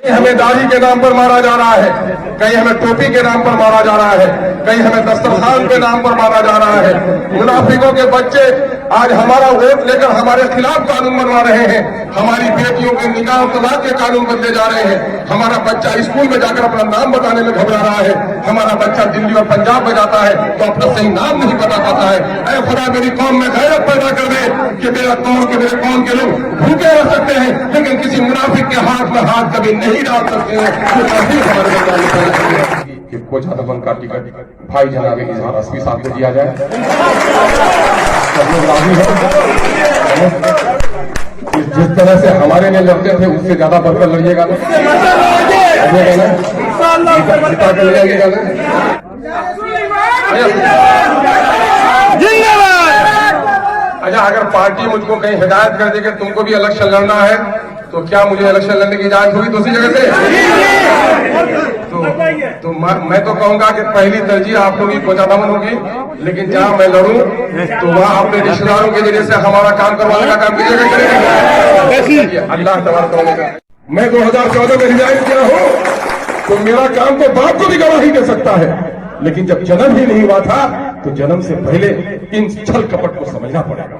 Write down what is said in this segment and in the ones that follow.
हमें दाढ़ी के नाम पर मारा जा रहा है, कहीं हमें टोपी के नाम पर मारा जा रहा है, कहीं हमें दस्तरखान के नाम पर मारा जा रहा है। मुनाफिकों के बच्चे आज हमारा वोट लेकर हमारे खिलाफ कानून बनवा रहे हैं, हमारी बेटियों के निकाह और तलाक के कानून बदले जा रहे हैं। हमारा बच्चा स्कूल में जाकर अपना नाम बताने में घबरा रहा है, हमारा बच्चा दिल्ली और पंजाब में जाता है तो अपना सही नाम नहीं बता पाता है। ऐ खुदा मेरी कौम में गैरत पैदा कर दे कि मेरे कौम के लोग भूखे रह सकते हैं लेकिन किसी मुनाफिक के हाथ में हाथ कभी नहीं डाल सकते हैं। कि कोच आदमन का टिकट भाई जनाब इजहार असमी साहब को दिया जाए। सब लोग राजी हैं? जिस तरह से हमारे लिए लड़ते थे उससे ज्यादा बढ़कर लड़िएगा ना, जिता के ले जाइएगा ना। अच्छा, अगर पार्टी मुझको कहीं हिदायत कर दे कि तुमको भी इलेक्शन लड़ना है तो क्या मुझे इलेक्शन लड़ने की इजाजत होगी दूसरी जगह से? तो मैं तो कहूंगा कि पहली तरजीह आप लोगों की कोचादामन होगी, लेकिन जहां मैं लड़ूं तो वहां अपने रिश्तेदारों के जरिए से हमारा काम करवाने का काम कीजिएगा। अल्लाह तबारक करेगा। मैं 2014 में रिजाइन किया हूं तो मेरा काम तो बाप को भी गवाही दे सकता है, लेकिन जब जन्म ही नहीं हुआ था तो जन्म से पहले इन छल कपट को समझना पड़ेगा।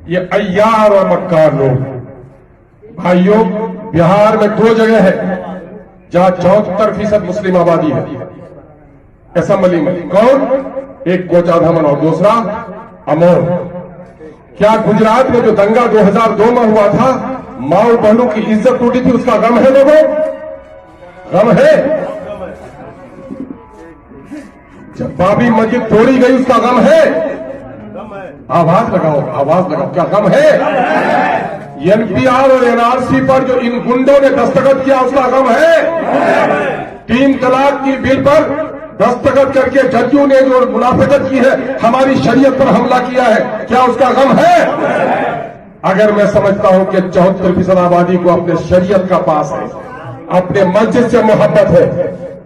ये अय्यार और मक्कार लोग भाइयों, बिहार में 2 जगह है जहां 74% मुस्लिम आबादी है असेंबली में। कौन? एक कोचाधामन और दूसरा अमोर। क्या गुजरात में जो दंगा 2002 में हुआ था, माओ बहनों की इज्जत टूटी थी, उसका गम है लोगों? गम है? जब बाबरी मस्जिद तोड़ी गई उसका गम है? आवाज लगाओ, आवाज लगाओ, क्या गम है? एनपीआर और एनआरसी पर जो इन गुंडों ने दस्तखत किया उसका गम है? 3 तलाक की बिल पर दस्तखत करके जजों ने जो मुनाफिकत की है, हमारी शरीयत पर हमला किया है, क्या उसका गम है? अगर मैं समझता हूं कि 74% आबादी को अपने शरीयत का पास है, अपने मस्जिद से मोहब्बत है,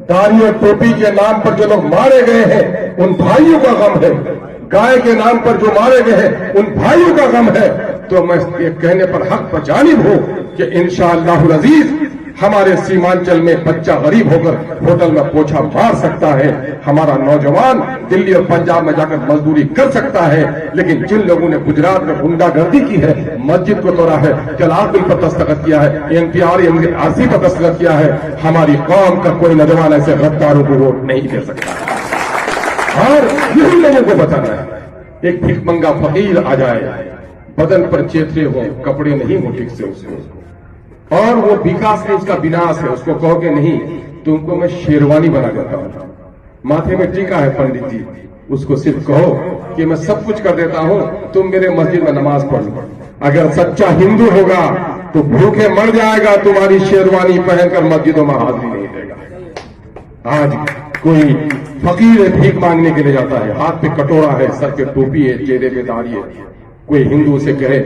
दाढ़ी और टोपी के नाम पर जो लोग मारे गए हैं उन भाइयों का गम है, गाय के नाम पर जो मारे गए हैं उन भाइयों का गम है, तो मैं ये कहने पर हक पर जानिब हूं कि इंशाअल्लाहुल अजीज हमारे सीमांचल में बच्चा गरीब होकर होटल में पोछा मार सकता है, हमारा नौजवान दिल्ली और पंजाब में जाकर मजदूरी कर सकता है, लेकिन जिन लोगों ने गुजरात में गुंडागर्दी की है, मस्जिद को तोड़ा है, तलाक बिल पर दस्तखत किया है, एनपीआर एनआरसी पर दस्तखत किया है, हमारी कौम का कोई नौजवान ऐसे गद्दारों को वोट नहीं दे सकता। और यही लोगों को बताना है, एक भिखमंगा फकीर आ जाए, बदन पर चेतरे हो, कपड़े नहीं हो ठीक से उसको, और वो विकास है उसका विनाश है, उसको कहोगे नहीं तुमको मैं शेरवानी बना देता हूं, माथे में टीका है पंडित जी, उसको सिर्फ कहो कि मैं सब कुछ कर देता हूं, तुम मेरे मस्जिद में नमाज पढ़ लो। अगर सच्चा हिंदू होगा तो भूखे मर जाएगा, तुम्हारी शेरवानी पहनकर मस्जिदों में हाजिरी नहीं देगा। आज कोई फकीर भीख मांगने के लिए जाता है, हाथ पे कटोरा है, सर पे टोपी है, चेहरे पे दाढ़ी है, कोई हिंदू से कहे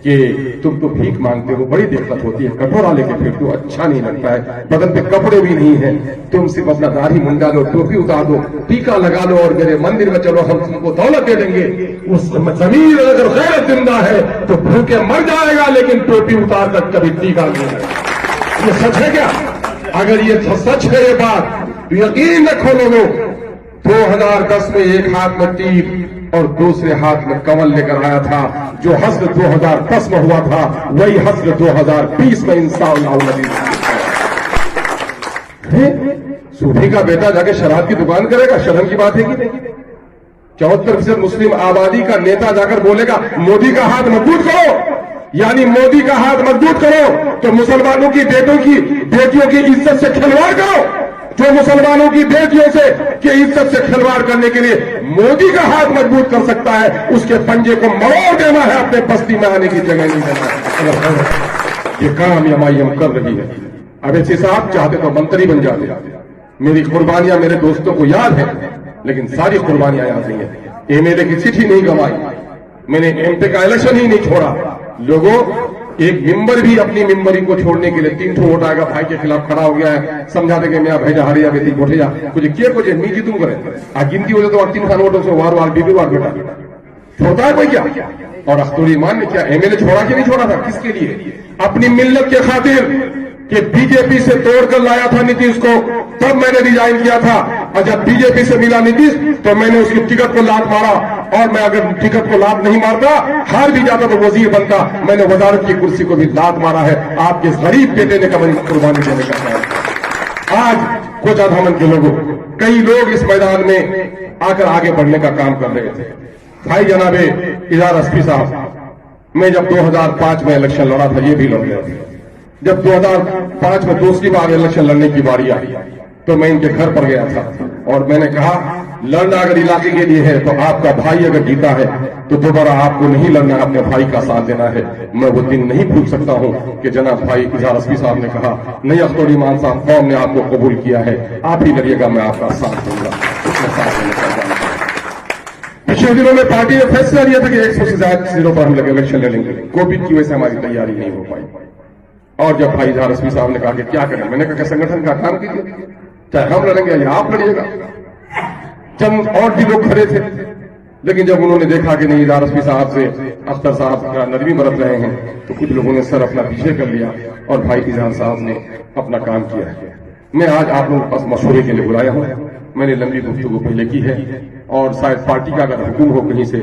कि तुम तो भीख मांगते हो, बड़ी दिक्कत होती है, कटोरा लेके फिरते हो, अच्छा नहीं लगता है, बदन पे कपड़े भी नहीं है, तुम सिर्फ अपना दाढ़ी मुंडा लो, टोपी उतार दो, टीका लगा लो और मेरे मंदिर में चलो, हम तुमको दौलत दे देंगे। उस जमीन अगर गैर जिंदा है तो भूखे मर जाएगा, लेकिन टोपी उतार कर कभी टीका नहीं लगेगा। ये सच है क्या? अगर ये सच है ये बात तो यकीन रखो लोगों, 2010 में एक हाथ में तीर और दूसरे हाथ में कमल लेकर आया था, जो हस्र 2010 में हुआ था वही हस्र 2020 में इंशाअल्लाह। सूफी का बेटा जाके शराब की दुकान करेगा, शर्म की बात है कि नहीं? 74% मुस्लिम आबादी का नेता जाकर बोलेगा मोदी का हाथ मजबूत करो, यानी मोदी का हाथ मजबूत करो तो मुसलमानों की बेटियों की इज्जत से खिलवाड़ करो। जो मुसलमानों की बेटियों से की इज्जत से खिलवाड़ करने के लिए मोदी का हाथ मजबूत कर सकता है, उसके पंजे को मरोड़ देना है, अपने बस्ती में आने की जगह नहीं देना। ये काम एमआईएम कर रही है। अवैसी साहब चाहते तो मंत्री बन जाते, मेरी कुर्बानियां मेरे दोस्तों को याद है, लेकिन सारी कुर्बानियां याद नहीं है। एमएलए की चिट्ठी नहीं गंवाई, मैंने एमपी का इलेक्शन ही नहीं छोड़ा। लोगों, एक मेंबर भी अपनी मेंबरी को छोड़ने के लिए 3 वोट आएगा, भाई के खिलाफ खड़ा हो गया है, समझा देंगे मैं भेजा हरिया बेटी बोठे जा कुछ किए मी जीतू करे आ गिनती हो तो 3 वोटों से वार वार बीबी वार बेटा छोड़ता है कोई क्या? और अख्तुर ईमान ने क्या एमएलए छोड़ा कि नहीं छोड़ा था? किसके लिए? अपनी मिल्लत के खातिर, कि बीजेपी से तोड़कर लाया था नीतीश को, तब मैंने रिजाइन किया था। और जब बीजेपी से मिला नीतीश तो मैंने उसकी टिकट को लात मारा, और मैं अगर टिकट को लात नहीं मारता, हार भी जाता तो वजीर बनता। मैंने वजारत की कुर्सी को भी लात मारा है। आपके गरीब बेटे ने कभी कुर्बानी देने का काम। आज कोचाधामन के लोगों, कई लोग इस मैदान में आकर आगे बढ़ने का काम कर रहे थे। भाई जनाबे इजार एसपी साहब, मैं जब 2005 में इलेक्शन लड़ा था, ये भी लड़ रहे थे। जब 2005 में दूसरी बार इलेक्शन लड़ने की बारी आई तो मैं इनके घर पर गया था और मैंने कहा, लड़ना अगर इलाके के लिए है तो आपका भाई अगर जीता है तो दोबारा आपको नहीं लड़ना, अपने भाई का साथ देना है। मैं वो दिन नहीं भूल सकता हूं कि जनाब भाई इजहार एसपी साहब ने कहा, नहीं अख्तर ईमान साहब, कौम ने आपको कबूल किया है, आप ही लड़िएगा, मैं आपका साथ दूंगा। उसमें साथ देने का काम। पिछले दिनों में पार्टी ने फैसला लिया था कि 100 से ज्यादा सीटों पर हम लोग इलेक्शन लड़ेंगे। कोविड की वजह से हमारी तैयारी नहीं हो पाई। और जब भाई इजहार एसपी साहब ने कहा कि क्या करें, मैंने कहा कि संगठन का काम कीजिए, चाहे हम लड़ेंगे या आप लड़िएगा। चंद और भी लोग खड़े थे, लेकिन जब उन्होंने देखा कि नहीं इजहार एसपी साहब से अख्तर साहब नरमी बरत रहे हैं तो कुछ लोगों ने सर अपना पीछे कर लिया और भाई इजहार साहब ने अपना काम किया है। मैं आज आप लोगों के पास मशवरे के लिए बुलाया हूं। मैंने लंबी गुफ्तगू पहले की है और शायद पार्टी का अगर हुक्म हो कहीं से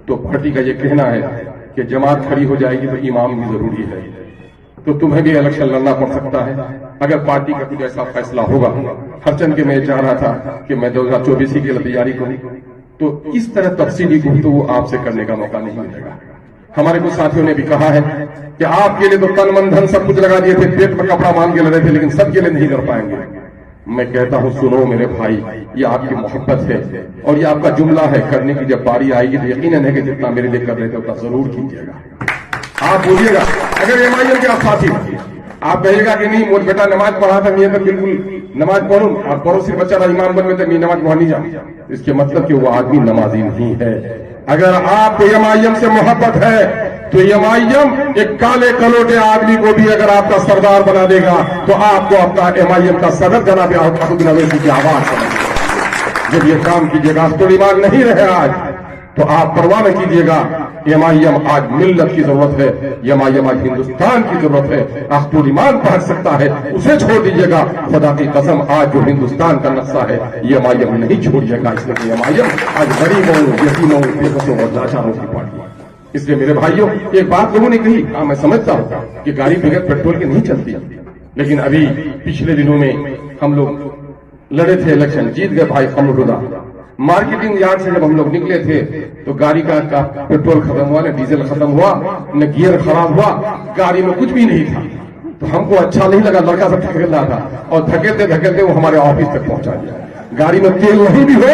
तो पार्टी का यह कहना है कि जमात खड़ी हो जाएगी तो इमाम भी जरूरी है, तो तुम्हें भी इलेक्शन लड़ना पड़ सकता है अगर पार्टी का कुछ ऐसा फैसला होगा। हरचंद के मैं चाह रहा था कि मैं 2024 की तैयारी करूं, तो इस तरह तफसीली गुफ्तगू आपसे करने का मौका नहीं मिलेगा। हमारे कुछ साथियों ने भी कहा है कि आपके लिए तो तन मन धन सब कुछ लगा दिए थे, पेट में कपड़ा मान के लड़े थे, लेकिन सबके लिए नहीं कर पाएंगे। मैं कहता हूं, सुनो मेरे भाई, ये आपकी मोहब्बत है और ये आपका जुमला है। करने की जब बारी आएगी तो यकीनन है कि जितना मेरे लिए कर रहे थे उतना जरूर कीजिएगा। आप बोलिएगा, अगर एमआईएम के आप साथी आप कहिएगा कि नहीं मोर बेटा नमाज पढ़ा था, मैं तो बिल्कुल नमाज पढ़ूं, आप पड़ोसी बच्चा इमाम बन में तो मैं नमाज पढ़ा नहीं जाऊं, इसके मतलब कि वो आदमी नमाजी नहीं है। अगर आपको एमआईएम से मोहब्बत है तो एमआईएम एक काले कलोटे आदमी को भी अगर आपका सरदार बना देगा तो आपको अपना एमआईएम का सदर जनाब अब्दुल अवैसी की आवाज सुनाएगा। जब ये काम कीजिएगा, तो ईमान नहीं रहे आज तो आप परवाह न कीजिएगा। एमआईएम आज मिल्लत की जरूरत है, एमआईएम आज हिंदुस्तान की जरूरत है। अख्तर ईमान पहुंच सकता है, उसे छोड़ दीजिएगा। खुदा की कसम, आज जो हिंदुस्तान का नक्शा है एमआईएम नहीं छोड़िएगा, इसलिए एमआईएम आज गरीबों, यतीमों, बेबसों और लाचारों की पार्टी है। इसलिए मेरे भाइयों, एक बात लोगों ने कही, मैं समझता हूं कि गाड़ी बगैर पेट्रोल के नहीं चलती, लेकिन अभी पिछले दिनों में हम लोग लड़े थे इलेक्शन, जीत गए भाई कमरुदा। मार्केटिंग यार्ड से जब हम लोग निकले थे तो गाड़ी का पेट्रोल खत्म हुआ, न डीजल खत्म हुआ, न गियर खराब हुआ, गाड़ी में कुछ भी नहीं था। तो हमको अच्छा नहीं लगा, लड़का सब धकेल रहा था और धकेलते धकेलते वो हमारे ऑफिस तक पहुंचा दिया। गाड़ी में तेल नहीं भी हो,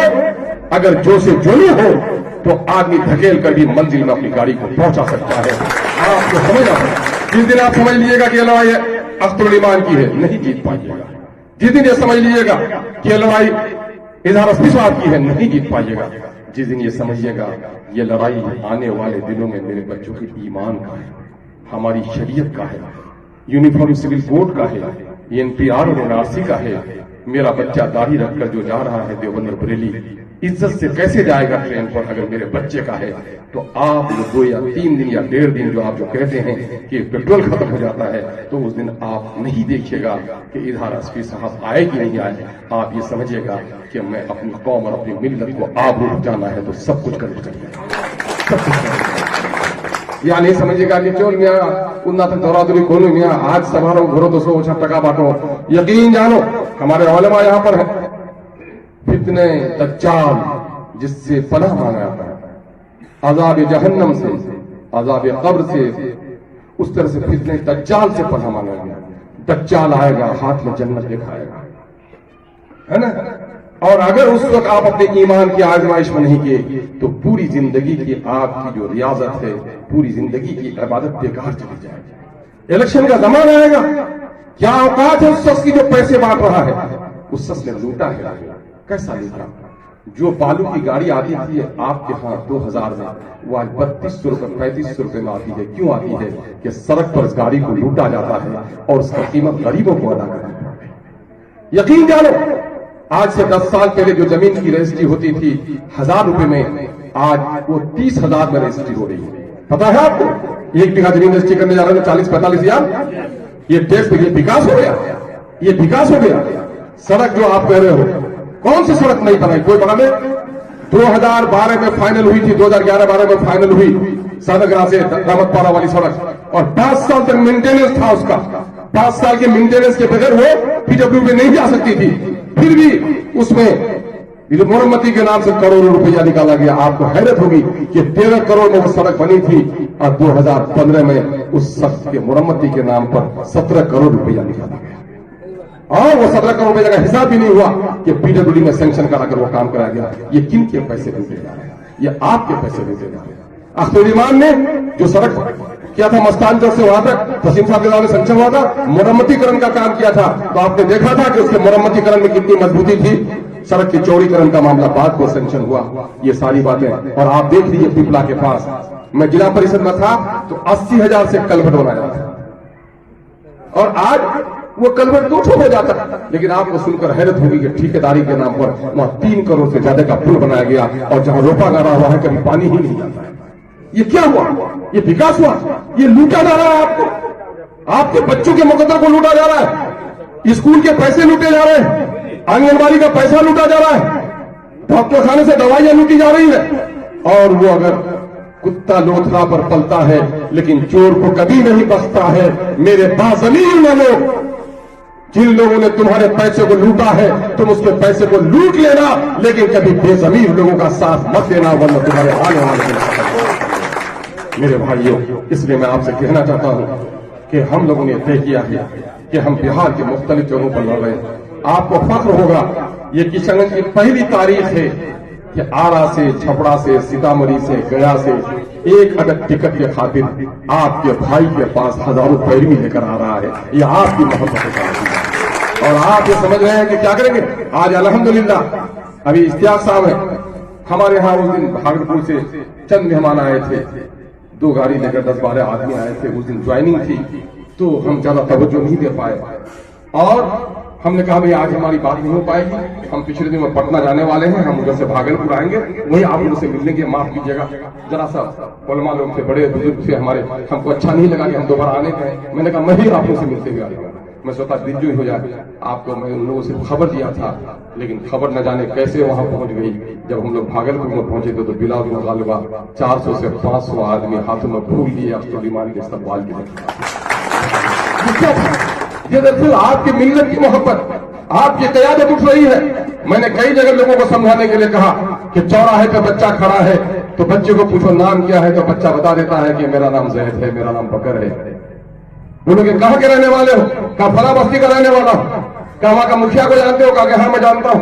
अगर जो से जोली हो तो आदमी धकेल कर भी मंजिल में अपनी गाड़ी को पहुंचा सकता है। आपको समझ आता है। जिस दिन आप समझ लीजिएगा कि लड़ाई अख्तर ईमान की है, नहीं जीत पाइएगा। जिस दिन ये समझ लीजिएगा कि लड़ाई इजहार एसपी साहब की है, नहीं जीत पाइएगा। जिस दिन ये समझिएगा ये लड़ाई आने वाले दिनों में मेरे बच्चों के ईमान का है, हमारी शरीयत का है, यूनिफॉर्म सिविल कोड का है, एनपीआर और एनआरसी का है। मेरा बच्चा दाढ़ी रखकर जो जा रहा है देवबंद बरेली, इज्जत से कैसे जाएगा ट्रेन पर? अगर मेरे बच्चे का है तो आप 2 या 3 दिन या 1.5 दिन जो आप जो कहते हैं कि पेट्रोल खत्म हो जाता है, तो उस दिन आप नहीं देखिएगा कि इजहार एसपी साहब आए कि नहीं आए। आप ये समझिएगा कि मैं अपनी कौम और अपनी मिल्लत को आबरू बचाना है तो सब कुछ करना चाहिए। या नहीं समझिएगा कि चोल मियाँ उन्ना तक दौरादुरी खोलू मियाँ, आज समारोह घरों 200 टका बांटो। यकीन जानो हमारे उलमा यहाँ पर है, फितने दज्जाल जिससे पनाह मांगा जाता है, अजाब जहन्नम से, अजाब कब्र से, उस तरह से फितने दज्जाल से पनाह मांगा गया। दज्जाल आएगा, हाथ में जन्नत दिखाएगा, है ना? और अगर उस वक्त आप अपने ईमान की आजमाइश में नहीं किए तो पूरी जिंदगी की आपकी जो रियाजत है, पूरी जिंदगी की इबादत बेकार चली जाएगी। इलेक्शन का जमाना आएगा, क्या औकात है उस शख्स की जो पैसे बांट रहा है? उस शख्स ने लूटा है, कैसा लूटा? जो बालू की गाड़ी आती थी आपके यहाँ 2000 में, वो आज 3200 रुपए 3500 रुपए में आती है। क्यों आती है? कि सड़क पर इस गाड़ी को लूटा जाता है और उसका कीमत गरीबों को अदा करनी पड़ती है। यकीन जानो, आज से 10 साल पहले जो जमीन की रजिस्ट्री होती थी 1000 रुपए में, आज वो 30,000 में रजिस्ट्री हो रही है। पता है आपको? 1 बीघा जमीन रजिस्ट्री करने जा रहे हैं 40-45 हजार। ये टैक्स, ये विकास हो गया, ये विकास हो गया। सड़क जो आप कह रहे हो, कौन सी सड़क नहीं बनाई? कोई बना में 2012 में फाइनल हुई थी, 2011-12 में फाइनल हुई सादगरा से दामदपाड़ा वाली सड़क, और 5 साल तक मेंटेनेंस था उसका। 5 साल के मेंटेनेंस के बगैर वो पीडब्ल्यू में नहीं जा सकती थी, फिर भी उसमें मुरम्मती के नाम से करोड़ों रुपया निकाला गया। आपको हैरत होगी कि 13 करोड़ में वो सड़क बनी थी और 2015 में उस सड़क के मुरम्मती के नाम पर 17 करोड़ रुपया निकाला गया, और वो 17 करोड़ रुपये का हिसाब भी नहीं हुआ कि पीडब्ल्यूडी में सैंक्शन कराकर वो काम कराया गया। ये किन के पैसे लूटे जा रहे हैं? ये आपके पैसे लूटे जा रहे हैं। अख्तरीमान ने जो सड़क किया था मस्तानचक से वहां तक, तसीम साहब के द्वारा सैंक्शन हुआ था, मुरम्मतीकरण का काम किया था, तो आपने देखा था कि उसके मुरम्मतीकरण में कितनी मजबूती थी। सड़क के चौड़ीकरण का मामला बाद को सैंक्शन हुआ। ये सारी बातें, और आप देख लीजिए पिपला के पास, मैं जिला परिषद में था तो 80,000 से कलभट बनाया था, और आज वो कलभट 200 हो जाता है। लेकिन आपको सुनकर हैरत होगी कि ठेकेदारी के नाम पर वहां 3 करोड़ से ज्यादा का पुल बनाया गया, और जहां रोपा गाड़ा हुआ है कभी पानी ही नहीं जाता है। ये क्या हुआ? ये विकास हुआ? ये लूटा जा रहा है आपको, आपके बच्चों के मुकद्दर को लूटा जा रहा है, स्कूल के पैसे लूटे जा रहे हैं, आंगनबाड़ी का पैसा लूटा जा रहा है, डॉक्टर खाने से दवाइयां लूटी जा रही है। और वो अगर कुत्ता लोथरा पर पलता है लेकिन चोर को कभी नहीं बख्शता है। मेरे बाज़मीर में लोग, जिन लोगों ने तुम्हारे पैसे को लूटा है, तुम उसके पैसे को लूट लेना, लेकिन कभी बेजमीर लोगों का साथ मत देना, वरना तुम्हारे आने वाले मेरे भाइयों। इसलिए मैं आपसे कहना चाहता हूं कि हम लोगों ने तय किया है कि हम बिहार के मुख्तलिफ जगहों पर लड़ रहे हैं। आपको फख्र होगा, ये किशनगंज की पहली तारीख है कि आरा से, छपरा से, सीतामढ़ी से, गया से एक अगर टिकट के खातिर आपके भाई के पास हजारों पैरवी लेकर आ रहा है। ये आपकी मोहब्बत है, और आप ये समझ रहे हैं कि क्या करेंगे। आज अल्हम्दुलिल्लाह अभी इश्तियाक साहब है हमारे यहाँ, उस दिन भागलपुर से चंद मेहमान आए थे, 2 गाड़ी लेकर 10-12 आदमी आए थे। उस दिन ज्वाइनिंग थी तो हम ज्यादा तवज्जो नहीं दे पाए, और हमने कहा भाई आज हमारी बात नहीं हो पाएगी, हम पिछले दिन में पटना जाने वाले हैं, हम उधर से भागलपुर आएंगे, वहीं आप लोगों से मिलेंगे, माफ कीजिएगा। जरा सा उलमा लोग थे, बड़े बुजुर्ग थे हमारे, हमको अच्छा नहीं लगा कि हम दोबारा आने गए। मैंने कहा मैं ही आप लोगों से मिलते हुए आएगा, मैं सोचा दिल जो हो जाए। आपको मैं उन लोगों से खबर दिया था, लेकिन खबर न जाने कैसे वहां पहुंच गई। जब हम लोग भागलपुर में पहुंचे थे तो बिला बिन गालिबा 400 से 500 आदमी हाथों में फूल लिए अख्तरीमान के इस्तकबाल की। ये दरअसल आपकी मिल्लत की मोहब्बत, आपकी क़यादत उठ रही है। मैंने कई जगह लोगों को समझाने के लिए कहा कि चौराहे पे बच्चा खड़ा है तो बच्चे को पूछो नाम क्या है, तो बच्चा बता देता है कि मेरा नाम जैद है, मेरा नाम बकर है। बोलोगे कहां के रहने वाले हो? कहा फला बस्ती का रहने वाला हूं। कहा वहां का मुखिया को जानते हो? कहा कि हाँ मैं जानता हूं,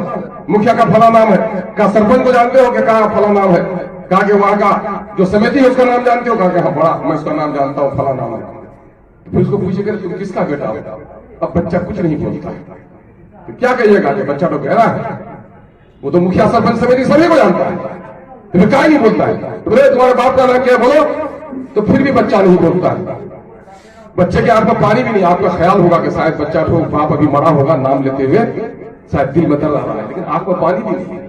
मुखिया का फला नाम है। कहा सरपंच को जानते हो? कि कहा फला नाम है। कहा कि वहां का जो समिति है उसका नाम जानते हो? कहा कि हाँ बड़ा मैं उसका नाम जानता हूं, फला नाम है। फिर उसको पूछेगा तुम किसका बेटा हो? अब बच्चा कुछ नहीं बोलता है, तो क्या कहिएगा कि बच्चा तो कह रहा है, वो तो मुखिया सरपंच समिति सभी को जानता है, तो फिर क्या नहीं बोलता है? तो बोले तुम्हारे बाप का नाम क्या बोलो, तो फिर भी बच्चा नहीं बोलता है। बच्चे के आंख में पानी भी नहीं। आपका ख्याल होगा कि शायद बच्चा तो बाप अभी मरा होगा, नाम लेते हुए शायद दिल में दर्द आ रहा है, लेकिन आंख में पानी भी नहीं।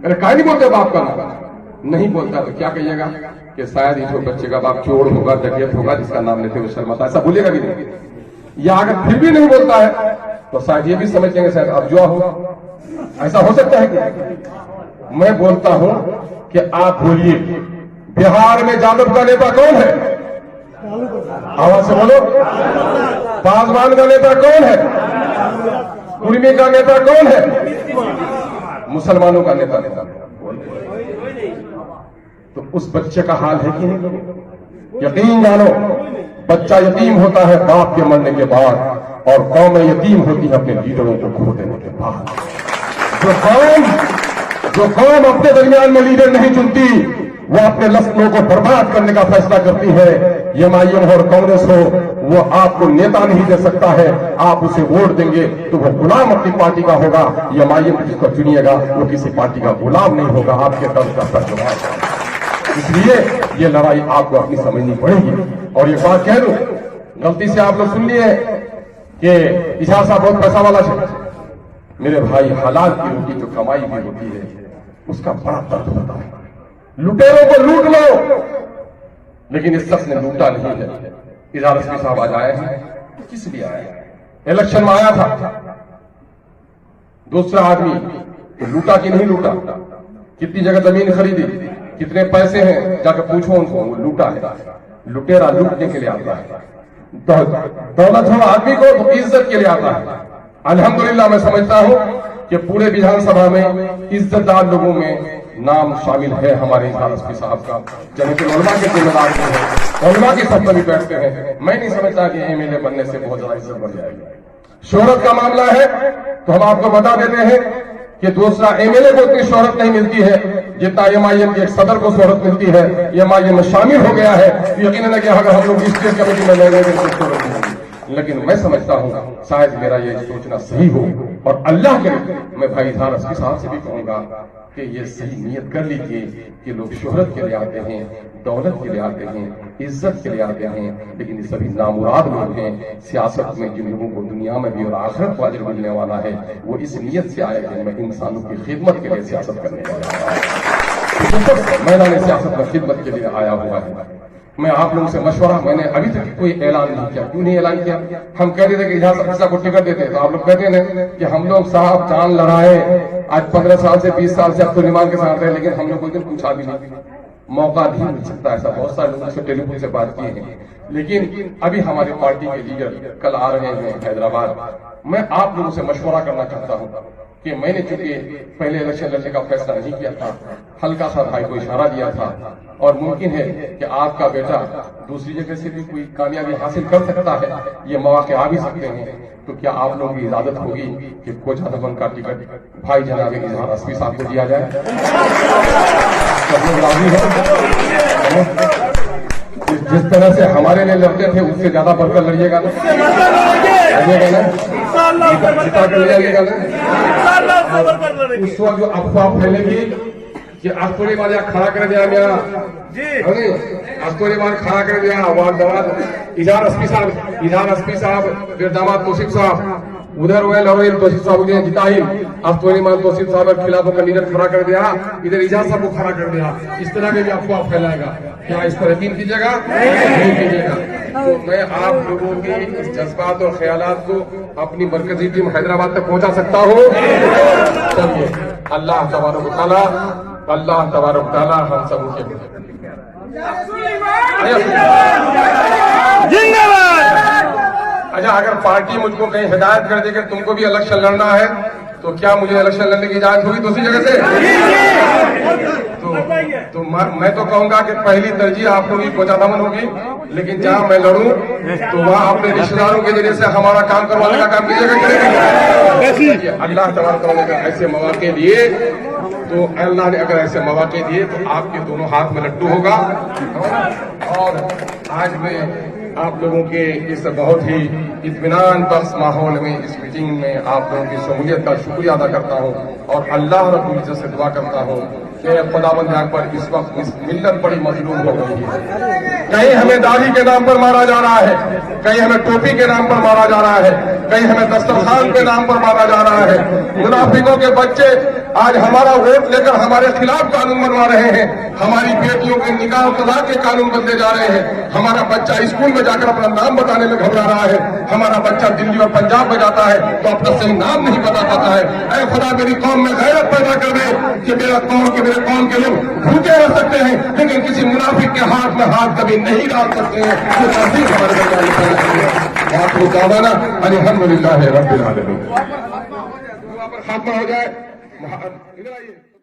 अरे क्या नहीं बोलते बाप का नाम? नहीं बोलता तो क्या कहिएगा कि शायद इस बच्चे का बाप चोर होगा, डकैत होगा, जिसका नाम लेते हुए शर्माता, ऐसा बोलेगा भी नहीं। या अगर फिर भी नहीं बोलता है तो शायद ये भी समझ लेंगे शायद अब जो होगा। ऐसा हो सकता है कि मैं बोलता हूं कि आप बोलिए बिहार में यादव का नेता कौन है? आवाज से बोलो। पासवान का नेता कौन है? कुर्मी का नेता कौन है? मुसलमानों का नेता तो उस बच्चे का हाल है कि नहीं? यकीन जानो, बच्चा यतीम होता है बाप के मरने के बाद, और कौम यतीम होती है अपने लीडरों को खो देने के बाद। जो कौम अपने दरमियान में लीडर नहीं चुनती, वो अपने लश्करों को बर्बाद करने का फैसला करती है। एमआईएम और कांग्रेस हो, वो आपको नेता नहीं दे सकता है। आप उसे वोट देंगे तो वो गुलाम अपनी पार्टी का होगा। एमआईएम जिसको चुनिएगा वो किसी पार्टी का गुलाम नहीं होगा, आपके दल का तर्जुमा। इसलिए ये लड़ाई आपको अपनी समझनी पड़ेगी। और ये बात कह दूं, गलती से आप लोग सुन लिए कि इजाज साहब बहुत पैसा वाला है। मेरे भाई, हलाल की रोटी जो कमाई भी होती है उसका बड़ा दर्द होता है। लुटेरों को लूट लो, लेकिन इस शख्स ने लूटा नहीं है। इजाज साहब आज आए हैं, किस लिए आया? इलेक्शन में आया था, दूसरा आदमी तो लूटा कि नहीं लूटा, कितनी जगह जमीन खरीदी, कितने पैसे हैं, जाकर पूछो उनको, वो लूटा है। लुटेरा लूटने के लिए आता है, दौलत हो आदमी को तो इज्जत के लिए आता है। अल्हम्दुलिल्लाह मैं समझता हूं कि पूरे विधानसभा में इज्जतदार लोगों में नाम शामिल है हमारे इजहार एसपी साहब का, जबकि उलमा के जिम्मेदार हैं, उलमा की सब भी बैठते हैं। मैं नहीं समझता कि एमएलए बनने से बहुत ज्यादा इज्जत बढ़ जाएगी। शोहरत का मामला है तो हम आपको बता देते हैं कि दूसरा एमएलए को इतनी शोहरत नहीं मिलती है जितना एमआईएम के एक सदर को शोहरत मिलती है। एमआईएम में शामिल हो गया है, यकीनन है कि अगर हम लोग स्टेट कमेटी में ले लेंगे तो शोहरत मिलेगी। लेकिन मैं समझता हूं शायद मेरा ये सोचना सही हो, और अल्लाह के मैं भाई इजहार एसपी साहब से भी कहूंगा कि ये सही नियत कर लीजिए कि लोग शोहरत के लिए आते हैं, दौलत के लिए आते हैं, इज्जत के लिए आते हैं, लेकिन ये सभी नामुराद लोग हैं। सियासत में जिन लोगों को दुनिया में भी और आखिरत को अजर मिलने वाला है, वो इस नियत से आए कि मैं इंसानों की खिदमत के लिए सियासत करने वाला हूं, मैदान सियासत में खिदमत के लिए आया हुआ है। मैं आप लोगों से मशवरा, मैंने अभी तक कोई ऐलान नहीं किया। क्यों नहीं ऐलान किया? हम कहते थे कि इजहार एसपी साहब को टिकट देते, तो आप लोग कहते हैं कि हम लोग साहब जान लड़ाए, आज 15 साल से 20 साल से अब तो ईमान के साथ रहे, लेकिन हम लोग कोई दिन पूछा भी नहीं, मौका भी मिल सकता है। ऐसा बहुत सारे लोगों से टेलीफोन से बात किए हैं, लेकिन अभी हमारी पार्टी के लीडर कल आ रहे हैं हैदराबाद। मैं आप लोगों से मशवरा करना चाहता हूं कि मैंने चूंकि पहले इलेक्शन लड़ने का फैसला नहीं किया था, हल्का सा भाई को इशारा दिया था, और मुमकिन है कि आपका बेटा दूसरी जगह से भी कोई कामयाबी हासिल कर सकता है, ये मौके आ भी सकते हैं। तो क्या आप लोगों की इजाजत होगी कि कोचा दमन का टिकट भाई जनाब इजहार एसपी साहब को दिया जाए? सब लोग राजी हैं? जिस तरह से हमारे लिए लड़ते थे उससे ज्यादा बढ़कर लड़िएगा ना, जिता कर ले जाइएगा ना। उस वक्त जो अफवाह फैलेगी कि अस्तोरी मार खड़ा कर दिया मेरा अस्तोरी मार खड़ा कर दिया, इजहार एसपी साहब फिर दामाद तौसीफ साहब उधर हुए लवेल तौसीफ साहब ने जिताही, अस्तोरी मार तौसीफ साहब के खिलाफ कैंडिडेट खड़ा कर दिया, इधर इजाज साहब को खड़ा कर दिया। इस तरह के भी अफवाह फैलाएगा, क्या इस पर यकीन कीजिएगा? नहीं कीजिएगा। तो मैं आप लोगों के इस जज्बात और ख्यालात को अपनी मरकजी टीम हैदराबाद तक पहुंचा सकता हूँ। चलिए, अल्लाह तबारक ताला हम सब के अच्छा, अगर पार्टी मुझको कहीं हिदायत कर दे कि तुमको भी इलेक्शन लड़ना है, तो क्या मुझे इलेक्शन लड़ने की इजाजत होगी दूसरी जगह से? तो मैं तो कहूंगा कि पहली तरजीह आप लोगों की कोचा दमन होगी, लेकिन जहां मैं लड़ूं तो वहां अपने रिश्तेदारों के जरिए से हमारा काम करवाने का काम कीजिएगा। अल्लाह तबारक व तआला ऐसे मौके दिए, तो अल्लाह ने अगर ऐसे मौके दिए तो आपके दोनों हाथ में लड्डू होगा। और आज मैं आप लोगों के इस बहुत ही इत्मीनान बख्श माहौल में इस मीटिंग में आप लोगों की शमूलियत का शुक्रिया अदा करता हूँ, और अल्लाह रब्बुल इज्जत से दुआ करता हूँ कि खुदावंद पर इस वक्त इस मिल्लत बड़ी मजलूम हो गई है। कहीं हमें दाढ़ी के नाम पर मारा जा रहा है, कहीं हमें टोपी के नाम पर मारा जा रहा है, कहीं हमें दस्तरखान के नाम पर मारा जा रहा है। मुनाफिकों के बच्चे आज हमारा वोट लेकर हमारे खिलाफ कानून बनवा रहे हैं, हमारी बेटियों के निकाह और तलाक के कानून बनते जा रहे हैं। हमारा बच्चा स्कूल में जाकर अपना नाम बताने में घबरा रहा है, हमारा बच्चा दिल्ली और पंजाब में जाता है तो अपना सही नाम नहीं बता पाता है। ऐ खुदा मेरी कौम में गैरत पैदा कर दे कि मेरे कौम के लोग भूखे रह सकते हैं, लेकिन किसी मुनाफिक के हाथ में हाथ कभी नहीं डाल सकते हैं। अल्हम्दुलिल्लाह रब्बिल आलमीन। खात्मा हो जाए। इधर आइए।